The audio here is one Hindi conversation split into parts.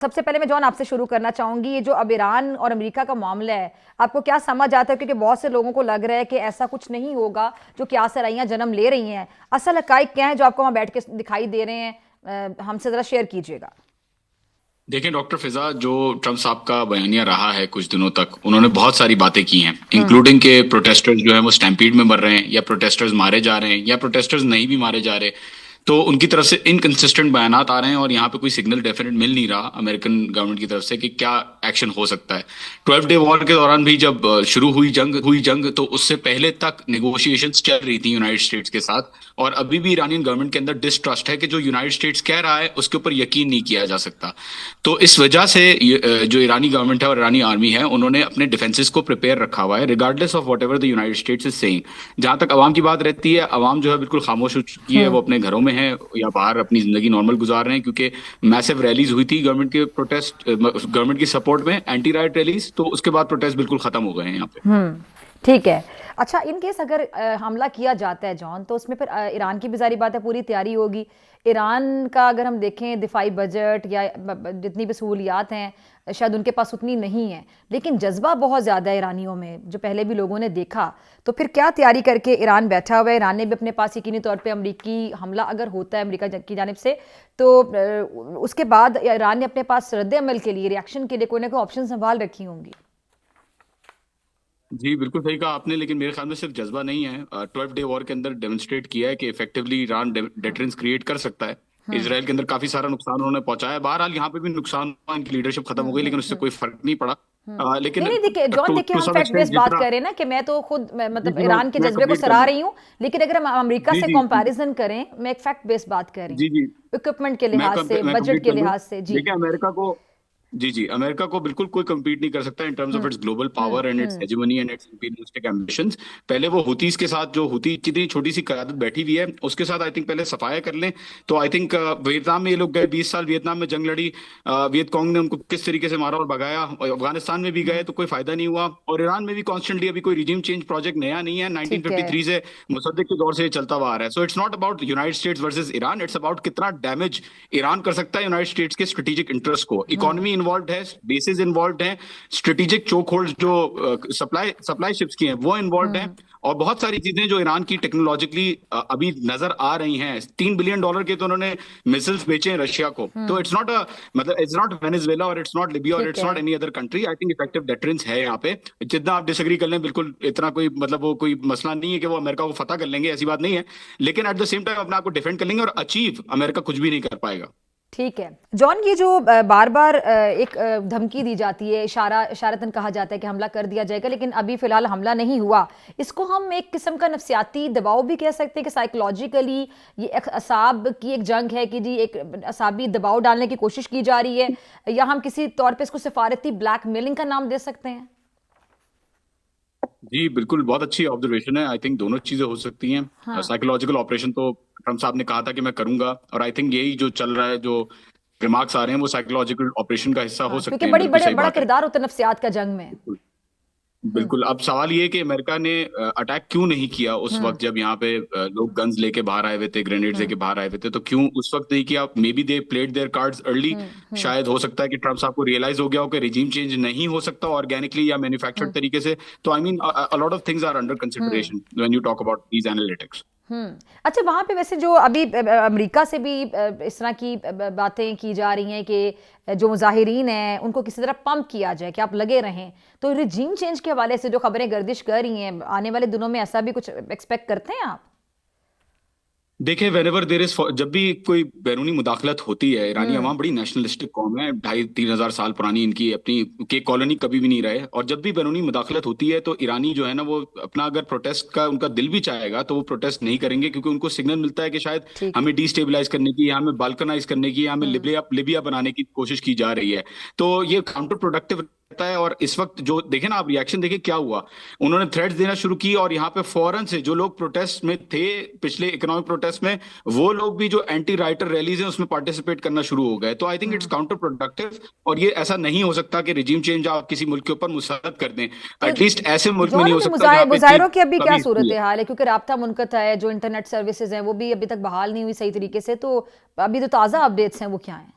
सबसे पहले मैं जॉन आपसे शुरू करना चाहूंगी, ये जो अब ईरान और अमेरिका का मामला है, आपको क्या समझ आता है? क्योंकि बहुत से लोगों को लग रहा है कि ऐसा कुछ नहीं होगा, जो क्या सराइयां जन्म ले रही हैं। असल हकाइक क्या है जो आपको वहां बैठ के दिखाई दे रहे हैं? हमसे जरा शेयर कीजिएगा। देखें डॉक्टर फिजा, जो ट्रम्प साहब का बयानिया रहा है कुछ दिनों तक, उन्होंने बहुत सारी बातें की हैं, हम्म। इंक्लूडिंग के प्रोटेस्टर्स जो है वो स्टैम्पीड में मर रहे हैं, या प्रोटेस्टर्स मारे जा रहे हैं, या प्रोटेस्टर्स नहीं भी मारे जा रहे। तो उनकी तरफ से इनकंसिस्टेंट बयानात आ रहे हैं और यहाँ पे कोई सिग्नल डेफिनेट मिल नहीं रहा अमेरिकन गवर्नमेंट की तरफ से कि क्या एक्शन हो सकता है। 12 डे वॉर के दौरान भी जब शुरू हुई जंग तो उससे पहले तक नेगोशिएशंस चल रही थी यूनाइटेड स्टेट्स के साथ। और अभी भी ईरानियन गवर्नमेंट के अंदर डिसट्रस्ट है कि जो यूनाइटेड स्टेट्स कह रहा है उसके ऊपर यकीन नहीं किया जा सकता। तो इस वजह से जो ईरानी गवर्नमेंट है और ईरानी आर्मी है, उन्होंने अपने डिफेंसेस को प्रिपेयर रखा हुआ है regardless of what ever the United states is saying. जहां तक अवाम की बात रहती है, अवाम जो है बिल्कुल खामोश हो चुकी है, हम्म। वो अपने घरों में है या बाहर अपनी जिंदगी नॉर्मल गुजार रहे हैं, क्योंकि मैसिव रैलीज हुई थी गवर्नमेंट की सपोर्ट में, एंटी राइट रैलीज। तो उसके बाद प्रोटेस्ट बिल्कुल खत्म हो गए हैं यहाँ पे। ठीक है। अच्छा, इन केस अगर हमला किया जाता है जॉन, तो उसमें फिर ईरान की भी जारी बात है पूरी तैयारी होगी। ईरान का अगर हम देखें दिफाई बजट या जितनी भी सहूलियात हैं, शायद उनके पास उतनी नहीं है, लेकिन जज्बा बहुत ज़्यादा है ईरानियों में, जो पहले भी लोगों ने देखा। तो फिर क्या तैयारी करके ईरान बैठा हुआ है? ईरान ने भी अपने पास यकीनी तौर पे अमरीकी हमला अगर होता है अमरीका की जानिब से, तो उसके बाद ईरान ने अपने पास रद्द अमल के लिए, रिएक्शन के लिए कोई ना कोई ऑप्शन संभाल रखी होंगी। जी बिल्कुल सही कहा आपने, लेकिन मेरे ख्याल में सिर्फ जज्बा नहीं है। 12 डे वॉर के अंदर डेमोन्स्ट्रेट किया है कि इफेक्टिवली ईरान डेटरेंस क्रिएट कर सकता है। हम्म। इसराइल के अंदर काफी सारा नुकसान उन्होंने पहुंचाया है। बहरहाल यहाँ पे भी नुकसान हुआ, इनकी लीडरशिप खत्म हो गई, लेकिन उससे हम्म। कोई फर्क नहीं पड़ा। नहीं लेकिन नहीं, देखिए जॉन, टू देखिए टू हम सम फैक्ट एक्सटेंट बेस्ड बात जितना। कर रहे हैं ना, कि मैं तो खुद जी मतलब जी, मैं ईरान के मैं जज्बे को कंप्लीट कर सराह लूँ। रही हूँ। लेकिन अगर हम अमेरिका जी से जी कंपैरिजन करें, मैं एक फैक्ट बेस्ड बात कर रही जी हूँ, जी, इक्विपमेंट के लिहाज से, मैं बजट कंप्लीट के कर लूँ। लिहाज से। जी। देखिए अमेरिका को, जी जी, अमेरिका को बिल्कुल कोई कम्पीट नहीं कर सकता in terms of its global power and it's hmm. Hegemony and it's imperialistic ambitions. पहले वो हुतीज के साथ, जो हुती इतनी छोटी सी कयादत बैठी हुई है, उसके साथ आई थिंक पहले सफाया कर लें। तो आई थिंक वियतनाम में ये लोग गए, 20 साल वियतनाम में जंग लड़ी, वियतकांग ने उनको किस तरीके से मारा और भगाया, और अफगानिस्तान में भी गए तो कोई फायदा नहीं हुआ, और ईरान में भी कॉन्स्टेंटली अभी कोई रिजीम चेंज प्रोजेक्ट नया नहीं है, ठीक है। 1953 से मुसद्दिक के दौर से ये चलता हुआ आ रहा है। So it's not about United states versus Iran, it's about कितना डैमेज ईरान कर सकता है यूनाइटेड स्टेट्स के स्ट्रेटेजिक इंटरेस्ट को। इकोनॉमी इन्वॉल्व है, बेसिस इन्वॉल्व है, स्ट्रेटेजिक चोक होल्ड जो सप्लाई सप्लाई शिप्स की हैं वो इन्वॉल्व हैं, हम्म। और बहुत सारी चीजें जो ईरान की टेक्नोलॉजिकली अभी नजर आ रही हैं। $3 बिलियन के तो उन्होंने मिसाइल्स बेचे हैं रशिया को। तो इट्स नॉट मतलब इट्स नॉट वेनेजुएला और इट्स नॉट लिबिया और ठीक इट्स है। Not any other country. I think effective deterrence है यहाँ पे। जितना आप डिसएग्री कर लें, बिल्कुल इतना कोई मतलब वो कोई मसला नहीं है कि वो अमेरिका को फतह कर लेंगे, ऐसी बात नहीं है। लेकिन एट द सेम टाइम अपने आप को डिफेंड कर लेंगे, और अचीव अमेरिका कुछ भी नहीं कर पाएगा। ठीक है जॉन, ये जो बार बार एक धमकी दी जाती है, इशारतन कहा जाता है कि हमला कर दिया जाएगा, लेकिन अभी फिलहाल हमला नहीं हुआ। इसको हम एक किस्म का नफसियाती दबाव भी कह सकते हैं कि साइकोलॉजिकली ये एक असाब की एक जंग है, कि जी एक असाबी दबाव डालने की कोशिश की जा रही है, या हम किसी तौर पे इसको सिफारती ब्लैकमेलिंग का नाम दे सकते हैं? जी बिल्कुल, बहुत अच्छी ऑब्जर्वेशन है। आई थिंक दोनों चीजें हो सकती हैं। हाँ। साइकोलॉजिकल ऑपरेशन तो ट्रम्प साहब ने कहा था कि मैं करूंगा, और आई थिंक यही जो चल रहा है, जो रिमार्क्स आ रहे हैं, वो साइकोलॉजिकल ऑपरेशन का हिस्सा हो हाँ, क्योंकि सकते हैं। बड़ी बिल्कुल बड़े सही बड़ा बात है। किरदार होता है नफ्सियात का जंग में। बिल्कुल हम्म। बिल्कुल। अब सवाल ये है कि अमेरिका ने अटैक क्यों नहीं किया उस हम्म। वक्त जब यहाँ पे लोग गन्स लेके बाहर आए हुए थे, ग्रेनेड्स लेके बाहर आए हुए थे, तो क्यों उस वक्त नहीं किया? Maybe they played their cards early. Hmm. शायद हो सकता है कि ट्रम्प साहब को रियलाइज हो गया हो कि रिजीम चेंज नहीं हो सकता ऑर्गेनिकली या मैन्युफैक्चर्ड हम्म। तरीके से। तो I mean a lot of things are under hmm. Consideration when you talk about these analytics. अच्छा, वहां पे वैसे जो अभी अमेरिका से भी इस तरह की बातें की जा रही हैं कि जो मुजाहिरीन हैं उनको किसी तरह पंप किया जाए कि आप लगे रहें। तो रिजीम चेंज के हवाले से जो खबरें गर्दिश कर रही हैं, आने वाले दिनों में ऐसा भी कुछ एक्सपेक्ट करते हैं आप? देखिए, वेरेवर देर इज, जब भी कोई बैरूनी मुदाखलत होती है, ईरानी हम्म। अवाम बड़ी नेशनलिस्टिक कौम है, 2,500-3,000 साल पुरानी इनकी अपनी के कॉलोनी कभी भी नहीं रहे, और जब भी बैरूनी मुदाखलत होती है तो ईरानी जो है ना, वो अपना अगर प्रोटेस्ट का उनका दिल भी चाहेगा तो वो प्रोटेस्ट नहीं करेंगे, क्योंकि उनको सिग्नल मिलता है कि शायद ठीक। हमें डिस्टेबलाइज करने की, या हमें बाल्कनाइज करने की, या हमें हम्म। लिबिया लिबिया बनाने की कोशिश की जा रही है। तो ये काउंटर प्रोडक्टिव रहता है। और इस वक्त जो देखे ना आप, रिएक्शन देखिए क्या हुआ। उन्होंने थ्रेट्स देना शुरू की, और यहाँ पे फौरन से जो लोग प्रोटेस्ट में थे, पिछले इकोनॉमिक प्रोटेस्ट में, वो लोग भी जो एंटी राइटर रैलीज हैं उसमें पार्टिसिपेट करना शुरू हो गए। तो I think it's hmm. Counter productive. और ये ऐसा नहीं हो सकता कि रिजीम चेंज आप किसी मुल्क के ऊपर मुसलत कर दें। तो एटलीस्ट ऐसे मुल्क में जॉन, नहीं हो अभी सकता जहां पे इतनी मुजाहिरों की अभी क्या कमी सूरत है। हाल है? क्योंकि राब्ता मुनक़ता है, जो इंटरनेट सर्विसेज हैं वो भी अभी तक बहाल नहीं हुई सही तरीके से। तो अभी जो ताज़ा अपडेट्स हैं वो क्या हैं?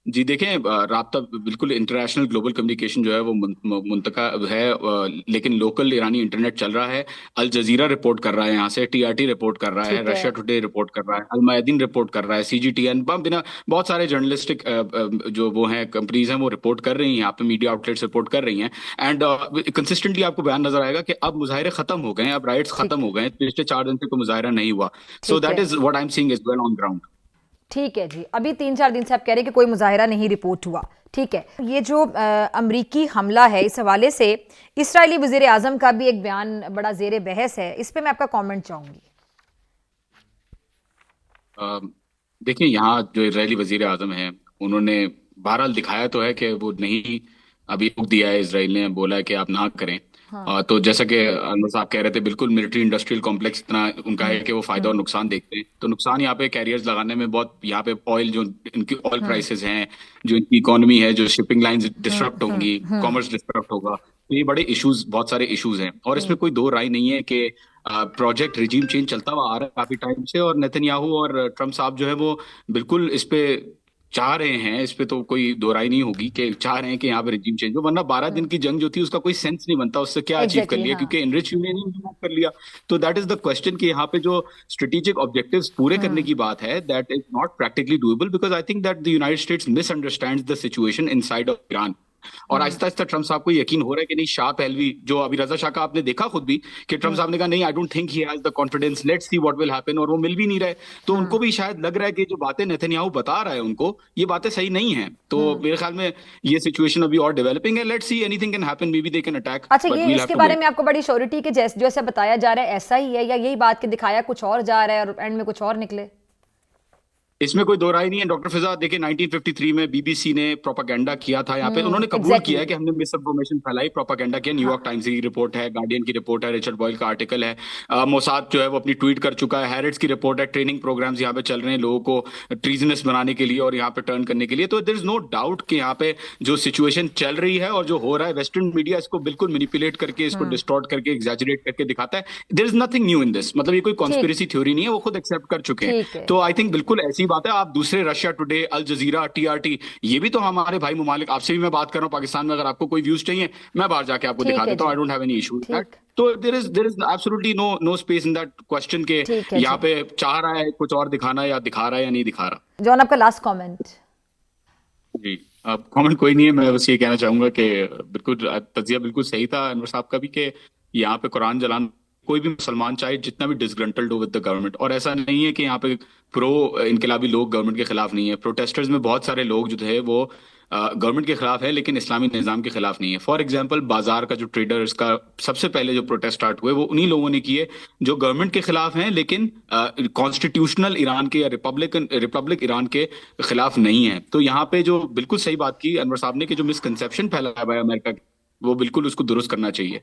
जी देखें, राब्ता बिल्कुल इंटरनेशनल ग्लोबल कम्युनिकेशन जो है वो मुंतका है, लेकिन लोकल ईरानी इंटरनेट चल रहा है। अल जजीरा रिपोर्ट कर रहा है, यहाँ से टीआरटी रिपोर्ट कर रहा है, ठीक है। रशिया टुडे रिपोर्ट कर रहा है, अल मायदीन रिपोर्ट कर रहा है, सीजीटीएन बिना बहुत सारे जर्नलिस्टिक जो वो हैं कंपनीज हैं वो रिपोर्ट कर रही हैं, यहाँ पे मीडिया आउटलेट्स रिपोर्ट कर रही हैं। एंड कंसिस्टेंटली आपको बयान नजर आएगा कि अब मुजाहिरे खत्म हो गए हैं, अब राइट्स खत्म ठीक हो गए हैं, पिछले 4 दिन से कोई मुजाहिरा नहीं हुआ। सो ठीक दैट है। Is what I am seeing is well on ground. ठीक है जी, अभी 3-4 दिन से आप कह रहे हैं कि कोई मुजाहिरा नहीं रिपोर्ट हुआ। ठीक है, ये जो अमरीकी हमला है, इस हवाले से इसराइली वजीर आजम का भी एक बयान बड़ा जेर बहस है, इस पे मैं आपका कमेंट चाहूंगी। अ, देखिए, यहाँ जो इजरायली वजीर आजम हैं उन्होंने बहरहाल दिखाया तो है कि वो नहीं, अभी रोक दिया है, इसराइल ने बोला है कि आप ना करें। हाँ। तो जैसा कि अनवर साहब कह रहे थे, बिल्कुल मिलिट्री इंडस्ट्रियल कॉम्प्लेक्स इतना उनका है कि वो फायदा और हम्म। नुकसान देखते हैं। तो नुकसान यहाँ पे कैरियर्स लगाने में बहुत, यहाँ पे ऑयल जो इनकी ऑयल हम्म। प्राइसेस हैं, जो इनकी इकोनॉमी है, जो शिपिंग लाइंस डिस्टरप्ट हम्म। होंगी, कॉमर्स डिस्टरप्ट होगा, तो ये बड़े इश्यूज, बहुत सारे इश्यूज हैं। और इसमें कोई दो राय नहीं है कि प्रोजेक्ट रिजीम चेंज चलता हुआ आ रहा है काफी टाइम से, और नेतन्याहू और ट्रम्प साहब जो है वो बिल्कुल इस पे चाह रहे हैं, इस पे तो कोई दो राय नहीं होगी कि चाह रहे हैं कि यहाँ पे रिजीम चेंज हो, वरना 12 दिन की जंग जो थी उसका कोई सेंस नहीं बनता, उससे क्या अचीव कर एग्जैक्टली लिया, हाँ। क्योंकि इनरिच यूरेनियम रिमूव कर लिया। तो दैट इज द क्वेश्चन कि यहाँ पे जो स्ट्रेटेजिक ऑब्जेक्टिव्स पूरे करने हम्म। की बात है, that is not practically doable, because I think that the United States misunderstands the situation inside of Iran. और हम्म। आहिस्ता आहिस्ता ट्रम्प साहब को यकीन हो रहा है कि नहीं, शाह पहलवी जो अभी रजा शाह का आपने देखा खुद भी, कि ट्रम्प हम्म। साहब ने कहा नहीं, I don't think he has the confidence, let's see what will happen, और वो मिल भी नहीं रहे। तो हम्म। उनको भी शायद लग रहा है कि जो बातें नेतन्याहू बता रहा है उनको, ये बातें सही नहीं है। तो हम्म। मेरे ख्याल में ये सिचुएशन अभी और डेवलपिंग है। Let's see, anything can happen, may be they can attack, अच्छा, बट ये वील हैव इसके टू बारे वेट। में आपको बड़ी श्योरिटी कि जैसे जो ऐसा बताया जा रहा है ऐसा ही है, या यही बात के दिखाया कुछ और जा रहा है और एंड में कुछ और निकले? इसमें कोई दो राय नहीं है डॉक्टर फिजा। देखिए, 1953 में बीबीसी ने प्रोपागेंडा किया था यहाँ पे, उन्होंने कबूल किया एग्जैक्टली। है कि हमने मिस इन्फॉर्मेशन फैलाई, प्रोपागेंडा किया। न्यूयॉर्क हाँ। टाइम्स की रिपोर्ट है, गार्डियन की रिपोर्ट है, रिचर्ड बॉयल का आर्टिकल है, मोसाद जो है वो अपनी ट्वीट कर चुका है, हैरिट्स की रिपोर्ट है, ट्रेनिंग प्रोग्राम्स यहाँ पे चल रहे हैं लोगों को ट्रीजनस बनाने के लिए और यहाँ पे टर्न करने के लिए। तो देयर इज नो डाउट कि यहाँ पे जो सिचुएशन चल रही है और जो हो रहा है, वेस्टर्न मीडिया इसको बिल्कुल मैनिपुलेट करके, इसको हम्म। डिस्टॉर्ट करके, एग्जैजरेट करके दिखाता है। There is nothing new in this, मतलब ये कोई ठीक। कॉन्स्पिरेसी थ्योरी नहीं है, वो खुद एक्सेप्ट कर चुके हैं। ठीक है। तो आई थिंक बिल्कुल ऐसी बात है। आप दूसरे, रशिया टुडे, अल जजीरा, टीआरटी, ये भी तो हमारे भाई ममालिक, आपसे भी मैं बात कर रहा हूँ पाकिस्तान में, अगर आपको कोई व्यूज चाहिए मैं बाहर जाके आपको दिखा ठीक है देता हूँ, जी। I don't have any issue with that. ठीक। तो there is absolutely no space in that question के ठीक है यहाँ जी। पे चाह रहा है कुछ और दिखाना, या दिखा रहा है या नहीं दिखा रहा। जॉन, आपका लास्ट कमेंट। जी, अब कमेंट कोई नहीं है, मैं बस ये कहना चाहूंगा कि बिल्कुल तजिया बिल्कुल सही था अनवर साहब का भी, कि यहाँ पे कुरान जलाना, कोई भी मुसलमान चाहे जितना भी डिसग्रंटल्ड हो विद द गवर्नमेंट, और ऐसा नहीं है कि यहाँ पे प्रो इनकलाबी लोग गवर्नमेंट के खिलाफ नहीं है, प्रोटेस्टर्स में बहुत सारे लोग जो थे वो गवर्नमेंट के खिलाफ है, लेकिन इस्लामी निज़ाम के खिलाफ नहीं है। फॉर एग्जांपल, बाजार का जो ट्रेडर्स का सबसे पहले जो प्रोटेस्ट स्टार्ट हुए वो उन्हीं लोगों ने किए जो गवर्नमेंट के खिलाफ हैं, लेकिन कॉन्स्टिट्यूशनल ईरान के या रिपब्लिक ईरान के खिलाफ नहीं है। तो यहाँ पे जो बिल्कुल सही बात की अनवर साहब ने कि जो मिसकंसेप्शन फैला हुआ है अमेरिका, वो बिल्कुल उसको दुरुस्त करना चाहिए।